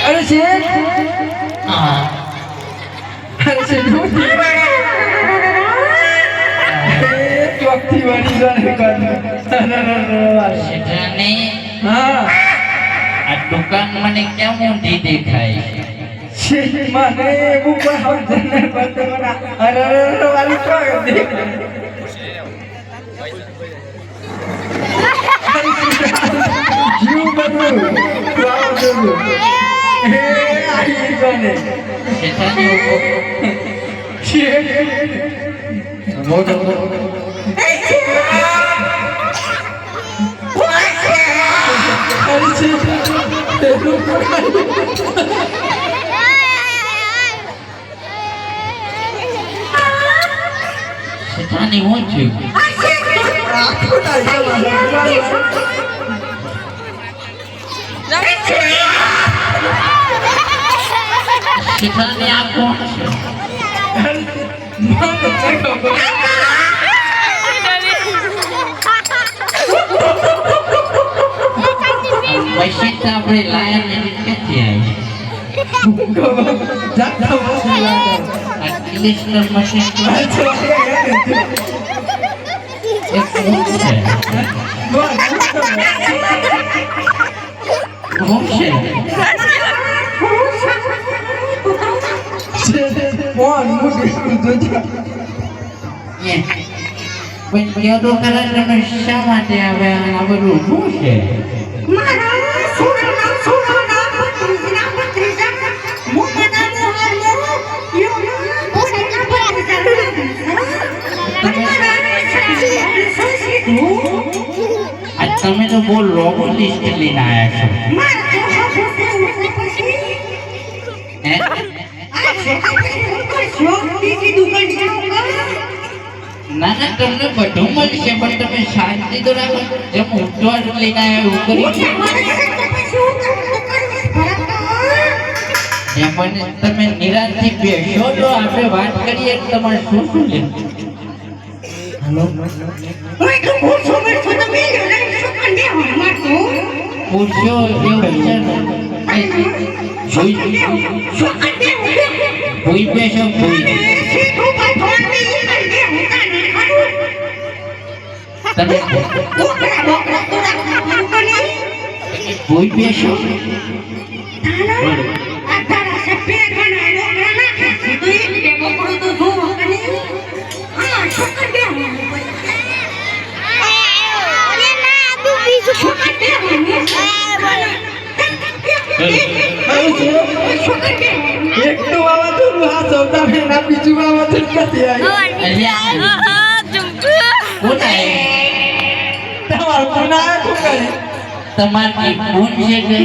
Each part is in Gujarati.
अरे शेर अरे शेर वक्ती वाली जाने का શેઠાણી हाँ આ દુકાન મને કેમ ઊંધી દેખાય शेर माने ऊपर हम जन्नत बनते बना अरे वाली तो देख जीव बदलू वाव बदलू हे आई जाने શેઠાણી शेर मोटो શેઠાણી હું છું શેઠાણી આ કોણ છે મશીન તો આપણે લાયા ને ક્યાંથી આવી આ ક્લિસ્ટર મશીન એક શું છે શું છે પણ કેદો કરે તમે શા માટે આવે આ બધું શું છે આજ તમે તો બહુ લોગો લિસ્ટ લઈને આવ્યા છો ના ના તમને બધું મળશે પણ તમે શાંતિ તો રાખો જેમ ઉઠવા લઈને આવ્યા એવું કરી પણ તમે નિરાશથી બેસો તો આપણે વાત કરીએ તમારે શું શું લે પૂછો એવું છે ભૂઈ બેસો ભૂઈ તમે ભૂઈ બેસો एक तो बाबा तो हाथ सोता है ना बीजू बाबा तो कती आई તમાર પુના કો કરી તમારી ફોન છે કે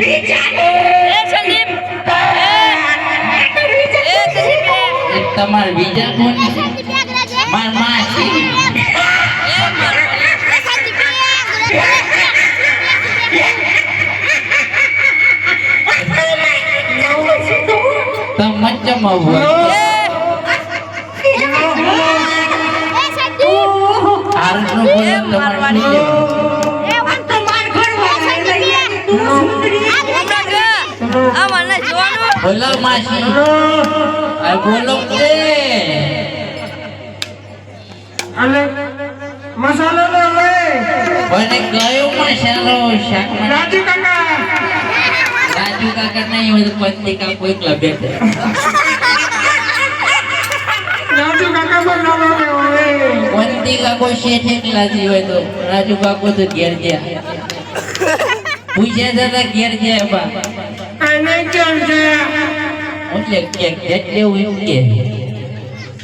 તમાર બીજા ફોન માર માસી macam apa? Harus boleh teman dia. Belum masih. Belum deh. Ale masalah le. Banyak gayo masalah syak. Raju kakak. Raju kakak na yung penting aku एक lebih. राजू काका बनावा में होए वंदी का को शेठ लाजी हुए तो राजू काको तो गिर गया पूछे दादा गिर गया बा आने क्या गया ओले केक देते हुए के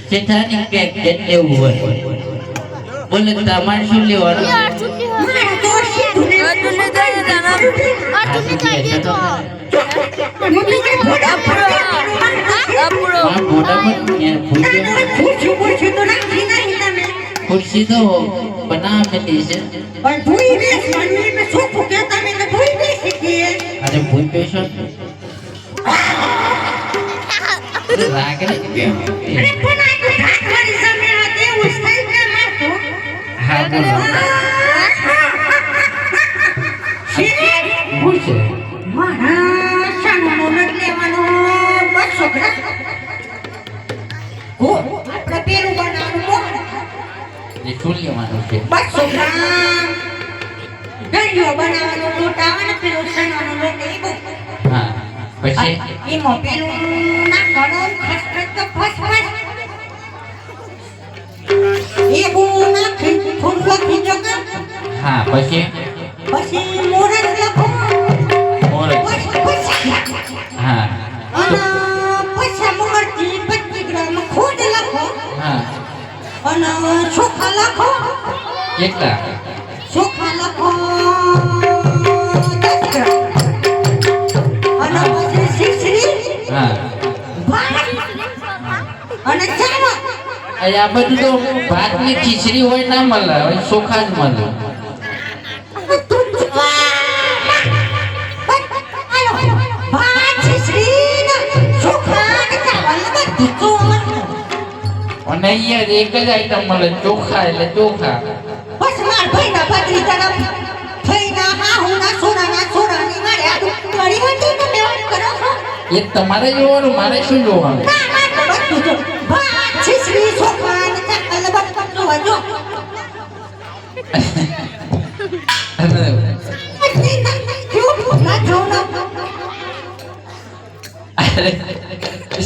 सेठानी केक देते हुए बोले तमार सुले और कुर्सी तो बना मिली है और भूई में पानी में सूप के तमे तो भूई में सीखी है अरे भूई पेशेंट राग रे अरे पुना को भाग वाली समय आते उसका હા બોલો શું છે મારા સામાનો નથી લેવાનો. બસ છોકરા. આપણે પેલું બનાવવાનું મોહન. એ શું લેવાનું છે બસ છોકરા. દરિયો બનાવવાનો લોટ આવે ને પેલો સામાનો લોટ એ બહુ. હા પછી એમાં પેલું નાખવાનું ખસખસ તો ફસફસ. એ બહુ નાખી થોડું લખી દો કે. હા પછી પછી મોરસ લખો. મોરસ. પછી હા અને પછી મગરથી 25 ગ્રામ ખોડ લખો. હા અને ચોખા લખો. કેટલા ચોખા લખો 10 ગ્રામ. અને પછી શીશડી, હા ભાત અને ચાવલ. આ બધું તો ભાત ની ખીચડી હોય ના મળે હોય ચોખા જ મળે અને અહીંયા એક જ આઈટમ મળે ચોખા એટલે ચોખા એ તમારે જોવાનું મારે શું જોવાનું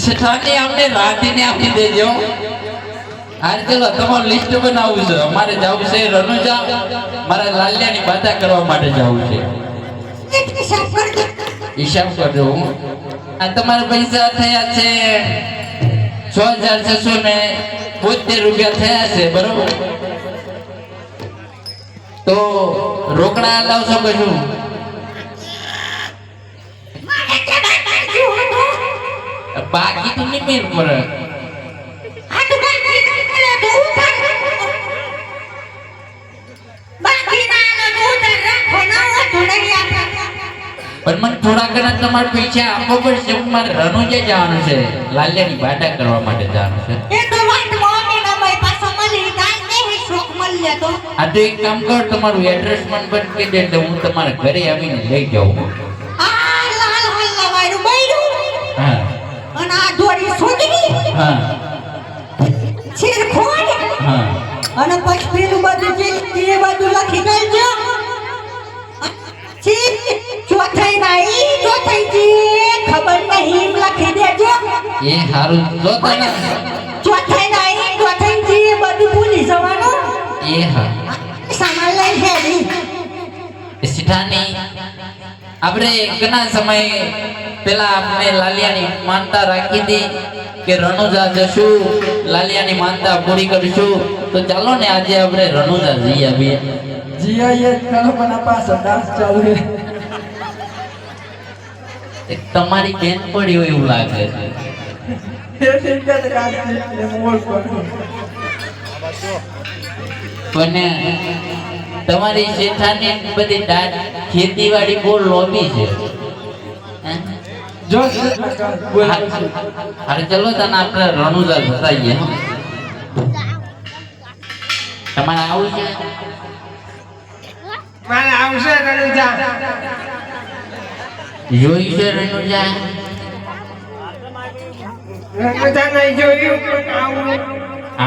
શેઠાણી અમને રાધીને આપી દેજો હાલ ચલો તમારું લિસ્ટ બનાવવું છે અમારે જવું છે રનુજા મારા લાલિયાની બાધા કરવા માટે જવું છે હિસાબ કરજો આ તમારા પૈસા થયા છે 6672 રૂપિયા થયા છે બરોબર તો રોકડા લાવશો કે શું બાકી તો નહીં મેળ પડે પણ મને થોડા ઘણા તમારે પૈસા આપવો પડશે મારે રનુજા જવાનું છે લાલિયાની બાધા કરવા માટે જવાનું છે આ તો એક કામ કર તમારું એડ્રેસ મને પણ કહી દે એટલે હું તમારા ઘરે આવીને લઈ જાઉં હા હા હા અને પછી પેલું બધું જે એ બધું લખી દેજો. ચોથાઈ નાઈ ચોથાઈ જી ખબર નહીં લખી દેજો. એ હારું જો તને ચોથાઈ નાઈ ચોથાઈ જી બધું ભૂલી જવાનું. એ હા સામાન લઈ હેડી. શેઠાણી આપણે ઘણા સમય પેલા આપણે લાલિયાની માનતા રાખી હતી કે રણુજા જશું લાલિયાની માનતા પૂરી કરીશું તો ચાલો ને આજે આપણે રણુજા જઈ આવીએ જીઆઈએ કલ્પના પાસે ડાન્સ ચાલુ છે એક તમારી બેન પડી હોય એવું લાગે છે એ ઠીક છે કાંઈ મોલ પર પણ તમારી શેઠાની બધી ખેતીવાડી બહુ લોબી છે હે? જો અરે ચલો તને આપણે રણુજા જતાઈએ તમારે આવું છે મારે આવશે રણુજા જોઈ છે રણુજા રણુજા નહીં જોયું પણ આવું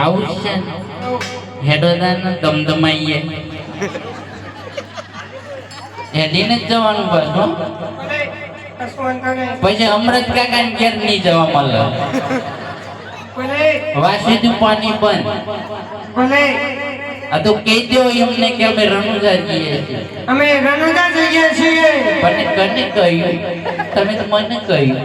આવું છે હેડો દાન દમદમાઈએ હેડીને જ જવાનું પાછું પછી અમૃત કાકા ને ઘેર નહીં જવા મળે વાસીદું પાણી બંધ આ તો કહી દો એમને કે અમે રણુજા જઈએ છીએ અમે રણુજા જઈએ છીએ પણ કને કહ્યું તમે તો મને કહ્યું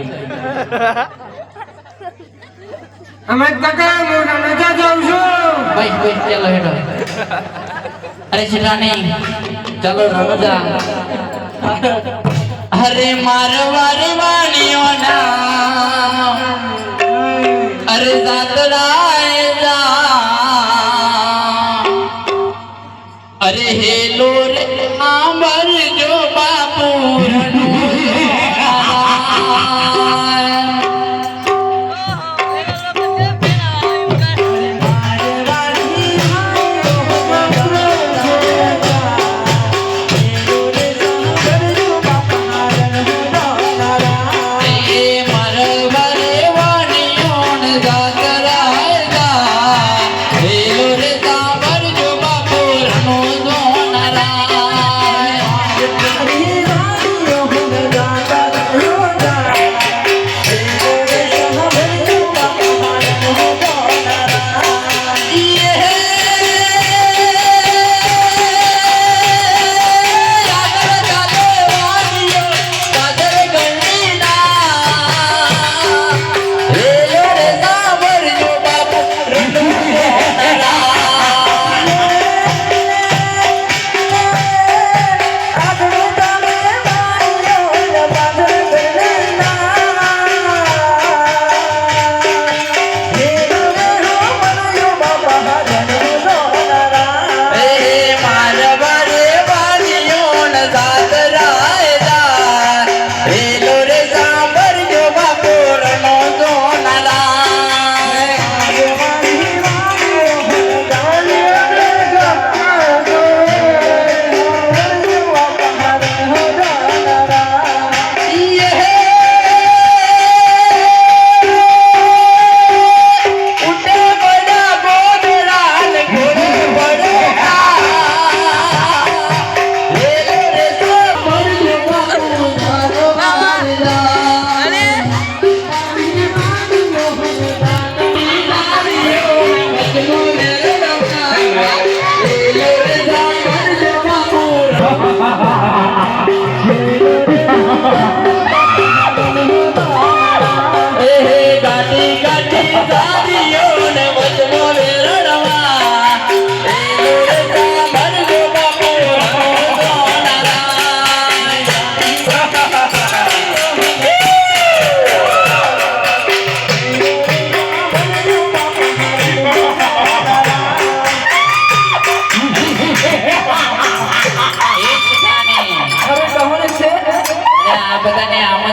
અમે કાકા હું રણુજા જાઉં છું બસ બસ ચાલો હેડો અરે શેઠાણી ચાલો રણુજા અરે મારવા રે વાણીઓના અરે દાતરાય જા અરે હેલો રે આંબર જો બાપુ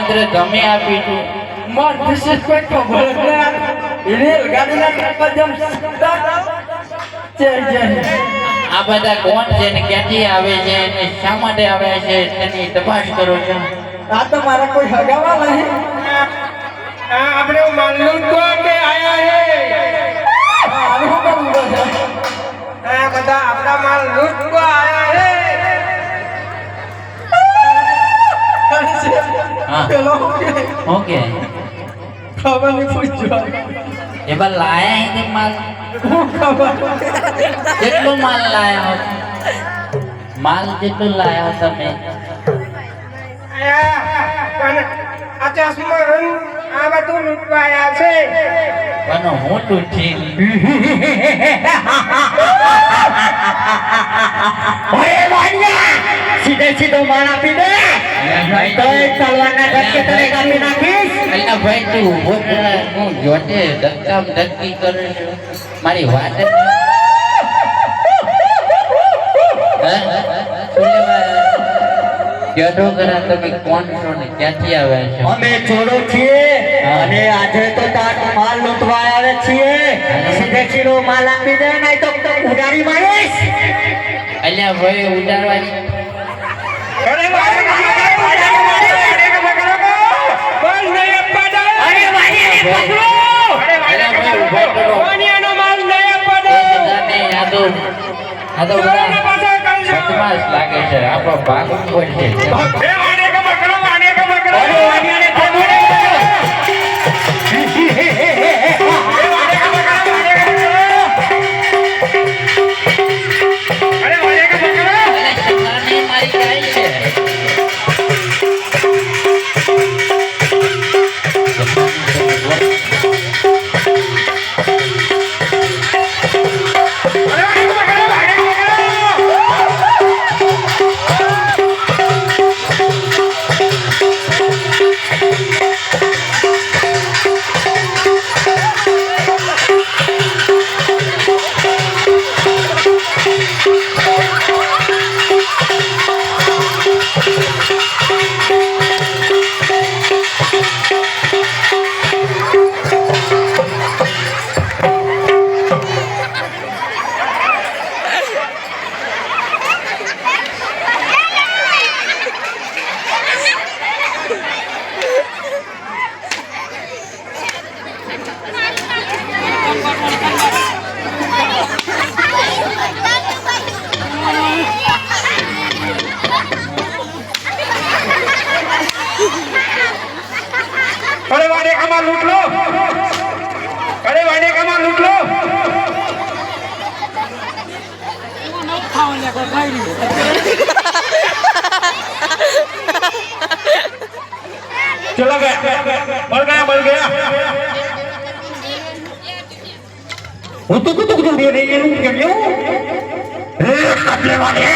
આમંત્રણ તમે આપી છું મન ડિસરિસ્પેક્ટ ખબર રેલ ગાડીના ટ્રક જેમ જય જય આ બધા કોણ છે ને ક્યાંથી આવે છે ને શા માટે આવે છે તેની તપાસ કરો છો આ તો મારા કોઈ હગાવા નહીં આપણે માનલું તો કે આયા હે આને શું કરવું છે આ બધા આપણા માલ લૂંટવા આયા હે હા. પેલો ઓકે ખબર નહીં પૂછ્યો એ બા લાયા હે માલ હું ખબર કેટલો માલ લાયા હો માલ કેટલો લાયા હો તમે પણ આ ચશ્મા આ બધું લૂંટવા આયા છે પણ હું તૂટી ઓય વાણિયા સીધે સીધો માર આપી દે તો એક તલવારના ધક્કે તને કાપી નાખીશ અલ્યા ભાઈ તું ઉભો થા હું જોતે ધક્કા ધક્કી કરું છું મારી વાત જ નહીં. હે? શું લેવા? કહેતો ખરા તમે કોણ છો ને ક્યાંથી આવ્યા છો અમે ચોરો છીએ અને આજે તો તાર માલ લૂંટવા આવે છીએ સીધે સીધો માલ આપી દે નહીં તો ઉડાડી મારીશ અલ્યા ભાઈ ઉડાડવાની અરે અરે આ તો બદમાશ લાગે છે આપણો ભાગવું પડશે મારી ગાય છે अरे वाडे का माल लूट लो अरे वाडे का माल लूट लो चला गया बढ़ गया હું તો કુતુક દે રે એનું કેમ્યો એ કપલે વાળે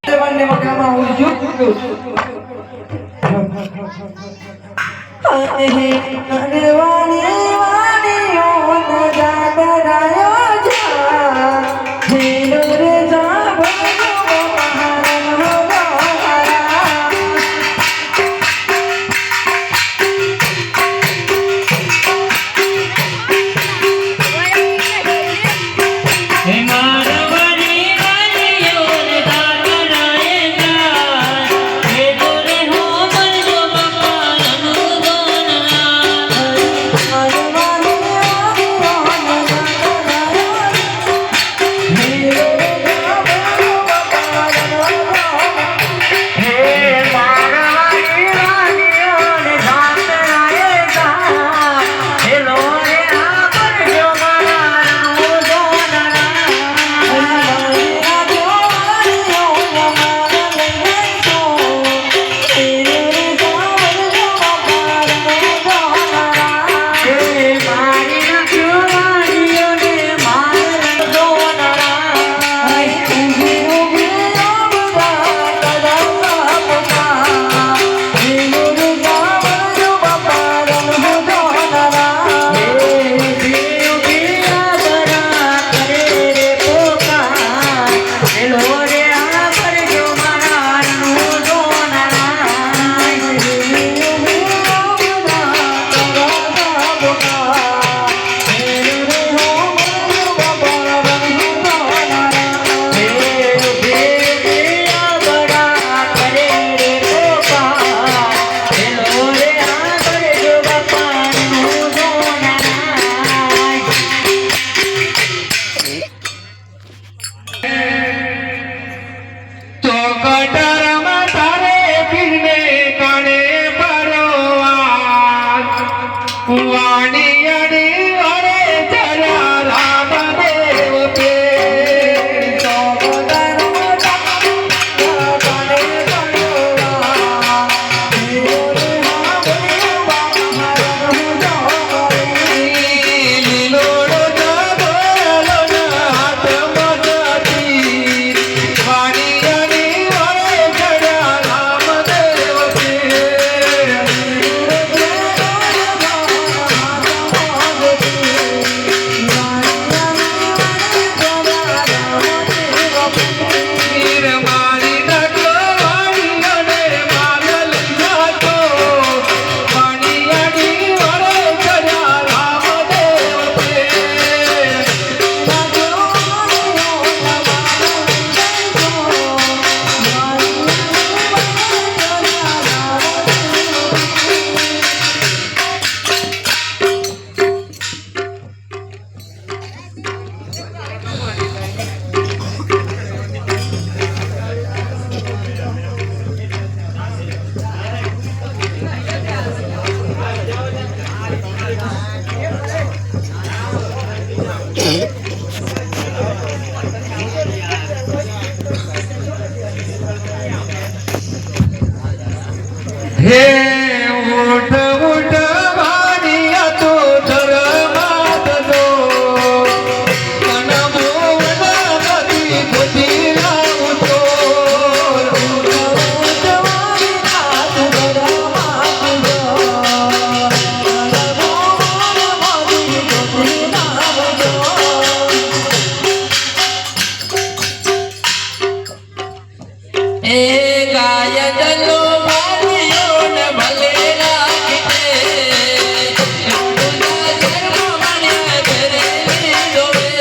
દેવાને મકામાં હું જો અરે વાણી વાણીઓ નજા કરાયો જા હેલો રે જા ભગવો મહારણ હો ગોરા હે ઉઠ ઉઠ વાણિયા તો ધર્માત દો મન મોવના નદી ગોતી લાવું તો એ ગાય જલો મારિયો ને ભલે રાખે તુજા શર્મ મણ્યા ઘરે લીધોવે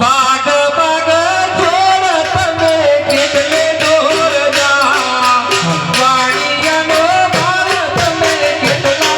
બાગ બાગ છોડ તમે કેટલે દૂર જા વાણિયાનો માલ તમે કેટલા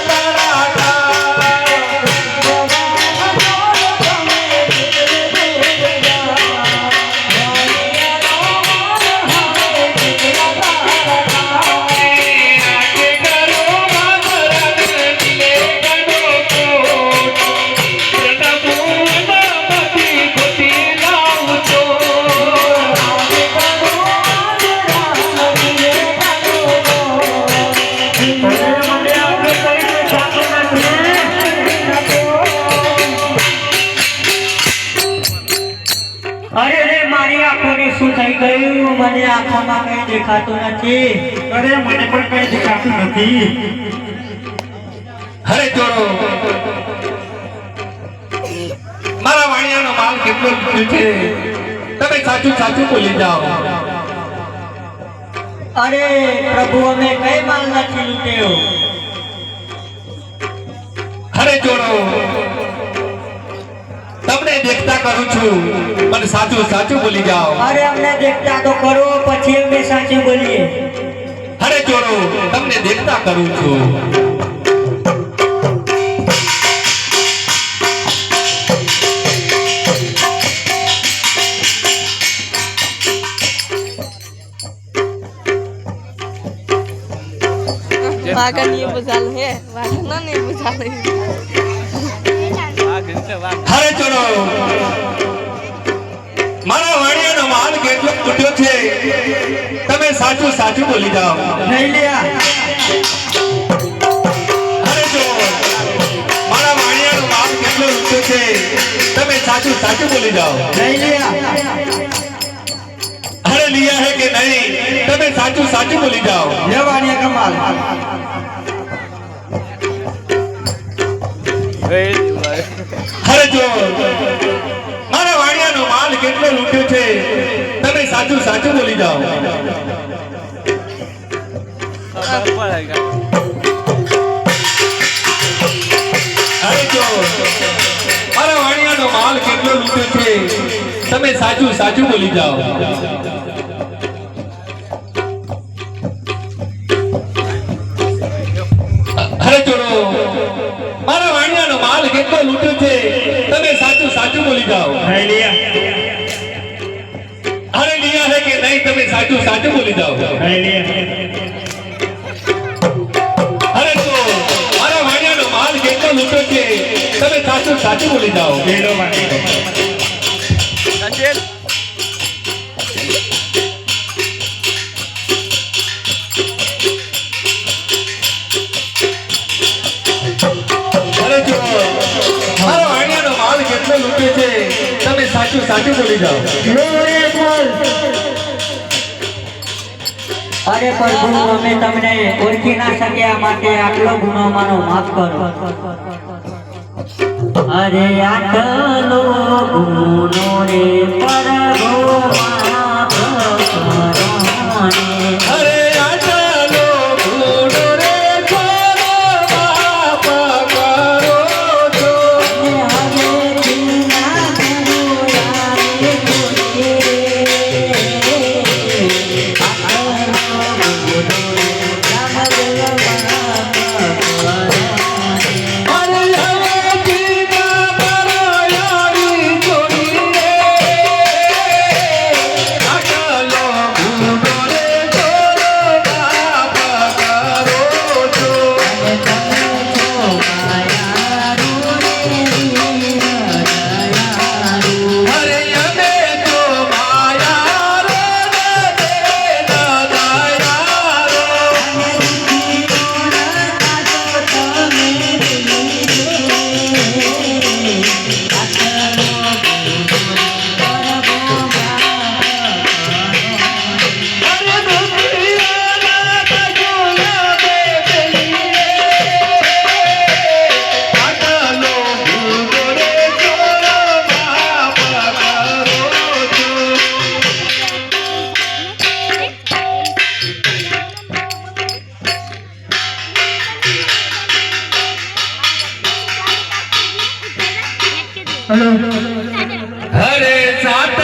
અરે રે મારી આંખોને શું થઈ ગયું? મને આંખોમાં કઈ દેખાતું નથી. અરે મને પણ કઈ દેખાતું નથી. અરે ચોરો મારા વાણિયાનો માલ કેટલો લૂટ્યો છે તમે સાચું સાચું બોલી જાઓ. અરે પ્રભુ અમે કઈ માલ નથી લૂટ્યો. અરે ચોરો તમને દેખતા કરું છું પણ સાચું સાચું બોલી જાઓ. અરે અમને દેખતા તો કરો પછી અમે સાચું બોલીએ. અરે ચોરો તમને દેખતા કરું છું. वागन ये बुझाल है वागन ना नहीं बुझाल है અરે ચોરો મારા વાણિયાનો માલ કેટલો લૂટ્યો છે તમે સાચું સાચું બોલી જાઓ. નહીં લ્યા. અરે ચોર મારા વાણિયાનો માલ કેટલો લૂટ્યો છે તમે સાચું સાચું બોલી જાઓ. નહીં લ્યા. અરે लिया है कि नहीं તમે સાચું સાચું બોલી જાઓ. લેવાનિયા કમાલ. અરે જો મારા વાણિયાનો માલ કેટલો લૂટ્યો છે તમે સાચું સાચું બોલી જાઓ. અરે જો મારા વાણિયાનો માલ કેટલો લૂટ્યો છે તમે સાચું સાચું બોલી જાઓ. અરે ચોરો મારા વાણિયાનો માલ કેટલો લૂટ્યો છે તમે સાચું સાચું બોલી જાઓ. નહીં લ્યા. અરે लिया है कि नहीं તમે સાચું સાચું બોલી જાઓ. નહીં લ્યા. અરે તો મારા વાણિયાનો માલ કેટલો લૂટ્યો છે તમે સાચું સાચું બોલી જાઓ. લેલો વાણી. અરે જો મારા વાણિયાનો માલ કેટલો લૂટ્યો છે તમે સાચું સાચું બોલી જાઓ. અરે પ્રભુ અમે તમને ઓળખી ના શક્યા માટે આટલો ગુનો માનો માફ કરો. અરે આટલો ગુનો રે પ્રભુ માફ કરો ને. અરે આટલો ગુનો રે મારો માફ કરો છો. હવેથી ના કરો યાર ગુને. અરે હવેથી ના કરો યારી અરે સાત